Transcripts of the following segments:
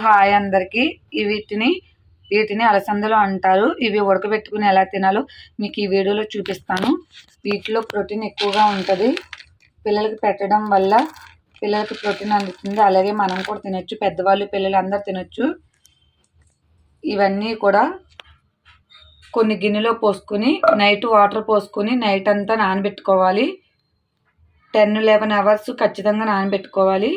Hi అందరికి. వీటిని అలసందలు అంటారు. ఇవి ఉడకబెట్టుకుని ఎలా తినాలో మీకు ఈ వీడియోలో చూపిస్తాను. వీటిలో ప్రోటీన్ ఎక్కువగా ఉంటుంది. పిల్లలకి పెట్టడం వల్ల పిల్లలకి ప్రోటీన్ అందుతుంది. అలాగే మనం కూడా తినొచ్చు. పెద్దవాళ్ళు పిల్లలు అందరు తినొచ్చు. ఇవన్నీ కూడా కొన్ని గిన్నెలో పోసుకొని నైట్ వాటర్ పోసుకొని నైట్ అంతా నానబెట్టుకోవాలి. 10-11 అవర్స్ ఖచ్చితంగా నానబెట్టుకోవాలి.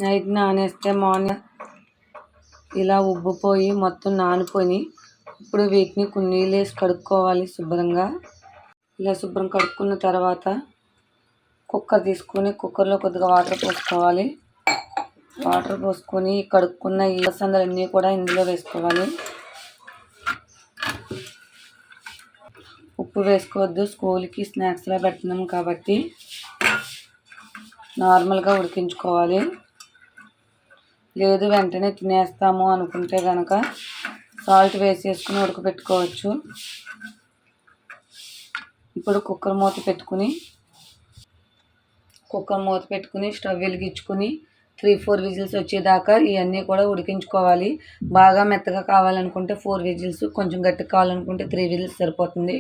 నైట్ నానేస్తే మార్నింగ్ ఇలా ఉబ్బిపోయి మొత్తం నానిపోయి ఇప్పుడు వీటిని కొన్ని నీళ్ళు వేసి కడుక్కోవాలి శుభ్రంగా. ఇలా శుభ్రం కడుక్కున్న తర్వాత కుక్కర్ తీసుకొని కుక్కర్లో కొద్దిగా వాటర్ పోసుకోవాలి. వాటర్ పోసుకొని కడుక్కున్న ఈ అలసందలన్నీ కూడా ఇందులో వేసుకోవాలి. ఉప్పు వేసుకోవద్దు, స్కూల్కి స్నాక్స్లో పెడుతున్నాం కాబట్టి నార్మల్గా ఉడికించుకోవాలి. లేదు వెంటనే తినేస్తాము అనుకుంటే కనుక సాల్ట్ వేసేసుకుని ఉడకబెట్టుకోవచ్చు. ఇప్పుడు కుక్కర్ మూత పెట్టుకుని స్టవ్ వెలిగించుకుని 3-4 విజిల్స్ వచ్చేదాకా ఇవన్నీ కూడా ఉడికించుకోవాలి. బాగా మెత్తగా కావాలనుకుంటే 4 విజిల్స్, కొంచెం గట్టిగా కావాలనుకుంటే 3 విజిల్స్ సరిపోతుంది.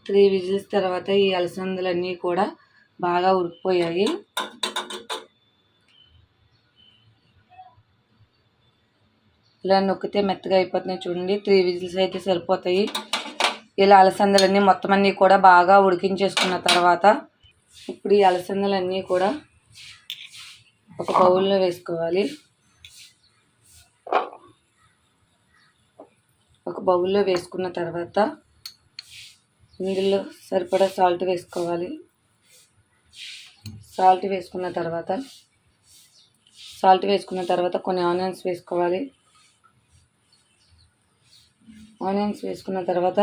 3 విజిల్స్ తర్వాత ఈ అలసందలన్నీ కూడా బాగా ఉడికిపోయాయి. ఇలా నొక్కితే మెత్తగా అయిపోతున్నాయి చూడండి. 3 విజిల్స్ అయితే సరిపోతాయి. ఇలా అలసందలన్నీ మొత్తం అన్నీ కూడా బాగా ఉడికించేసుకున్న తర్వాత ఇప్పుడు ఈ అలసందలన్నీ కూడా ఒక బౌల్లో వేసుకోవాలి. ఒక బౌల్లో వేసుకున్న తర్వాత ఇందులో సరిపడా సాల్ట్ వేసుకోవాలి. సాల్ట్ వేసుకున్న తర్వాత కొన్ని ఆనియన్స్ వేసుకోవాలి. ఆనియన్స్ వేసుకున్న తర్వాత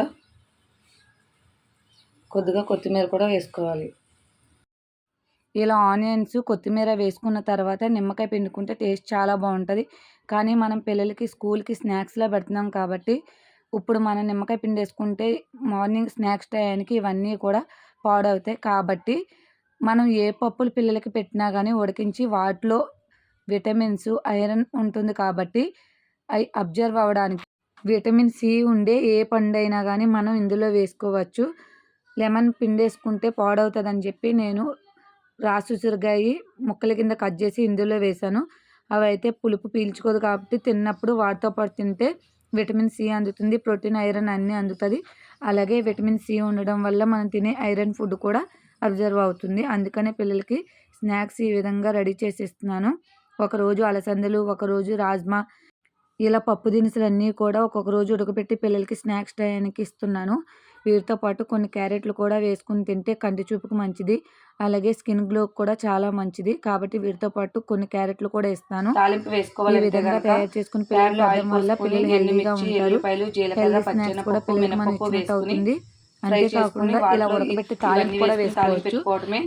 కొద్దిగా కొత్తిమీర కూడా వేసుకోవాలి. ఇలా ఆనియన్స్ కొత్తిమీర వేసుకున్న తర్వాత నిమ్మకాయ పిండుకుంటే టేస్ట్ చాలా బాగుంటుంది. కానీ మనం పిల్లలకి స్కూల్కి స్నాక్స్లో పెడుతున్నాం కాబట్టి ఇప్పుడు మనం నిమ్మకాయ పిండి వేసుకుంటే మార్నింగ్ స్నాక్స్ టయానికి ఇవన్నీ కూడా పాడవుతాయి. కాబట్టి మనం ఏ పప్పులు పిల్లలకి పెట్టినా కానీ ఉడికించి వాటిలో విటమిన్స్, ఐరన్ ఉంటుంది కాబట్టి అవి అబ్జర్వ్ అవ్వడానికి విటమిన్ సి ఉండే ఏ పండు అయినా కానీ మనం ఇందులో వేసుకోవచ్చు. లెమన్ పిండి వేసుకుంటే పాడవుతుందని చెప్పి నేను రాసి ఉసిరికాయ ముక్కల కింద కట్ చేసి ఇందులో వేసాను. అవి అయితే పులుపు పీల్చుకోదు కాబట్టి తిన్నప్పుడు వాటితో పాటు తింటే విటమిన్ సి అందుతుంది. ప్రోటీన్, ఐరన్ అన్నీ అందుతుంది. అలాగే విటమిన్ సి ఉండడం వల్ల మనం తినే ఐరన్ ఫుడ్ కూడా అబ్జర్వ్ అవుతుంది. అందుకనే పిల్లలకి స్నాక్స్ ఈ విధంగా రెడీ చేసేస్తున్నాను. ఒకరోజు అలసందలు, ఒకరోజు రాజ్మా, ఇలా పప్పు దినుసులు అన్నీ కూడా ఒక్కొక్క రోజు ఉడకబెట్టి పిల్లలకి స్నాక్స్ టయానికి ఇస్తున్నాను. వీటితో పాటు కొన్ని క్యారెట్లు కూడా వేసుకుని తింటే కంటి చూపుకు మంచిది. అలాగే స్కిన్ గ్లోకి కూడా చాలా మంచిది. కాబట్టి వీటితో పాటు కొన్ని క్యారెట్లు కూడా ఇస్తాను. తాలింపు వేసుకోవాలి. ఈ విధంగా తయారు చేసుకుని పిల్లలు పెట్టడం వల్ల పిల్లలు హెల్తీగా ఉంటారు. హెల్తీ స్నాక్స్ కూడా పిల్లలకి మనం ఇచ్చినట్టు అవుతుంది. అంతేకాకుండా ఇలా ఉడకబెట్టి తాలింపు కూడా వేసుకోవచ్చు.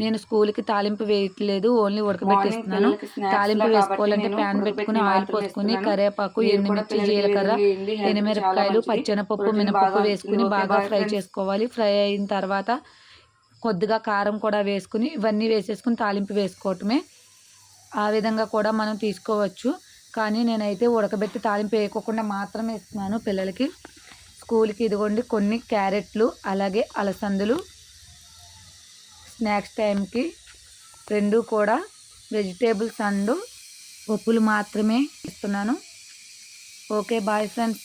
నేను స్కూల్కి తాలింపు వేయట్లేదు, ఓన్లీ ఉడకబెట్టిస్తున్నాను. తాలింపు వేసుకోవాలంటే ప్యాన్ పెట్టుకుని ఆయిల్ పోసుకుని కరివేపాకు, ఎండుమిర్చి, జీలకర్ర, ఎండుమిరపకాయలు, పచ్చెనపప్పు, మినపప్పు వేసుకుని బాగా ఫ్రై చేసుకోవాలి. ఫ్రై అయిన తర్వాత కొద్దిగా కారం కూడా వేసుకుని ఇవన్నీ వేసేసుకుని తాలింపు వేసుకోవటమే. ఆ విధంగా కూడా మనం తీసుకోవచ్చు. కానీ నేనైతే ఉడకబెట్టి తాలింపు వేయకోకుండా మాత్రమే ఇస్తున్నాను పిల్లలకి. స్కూల్కి ఇదిగోండి కొన్ని క్యారెట్లు, అలాగే అలసందలు స్నాక్స్ టైంకి 2 కూడా వెజిటేబుల్స్ అండ్ పప్పులు మాత్రమే ఇస్తున్నాను. Okay, bye friends.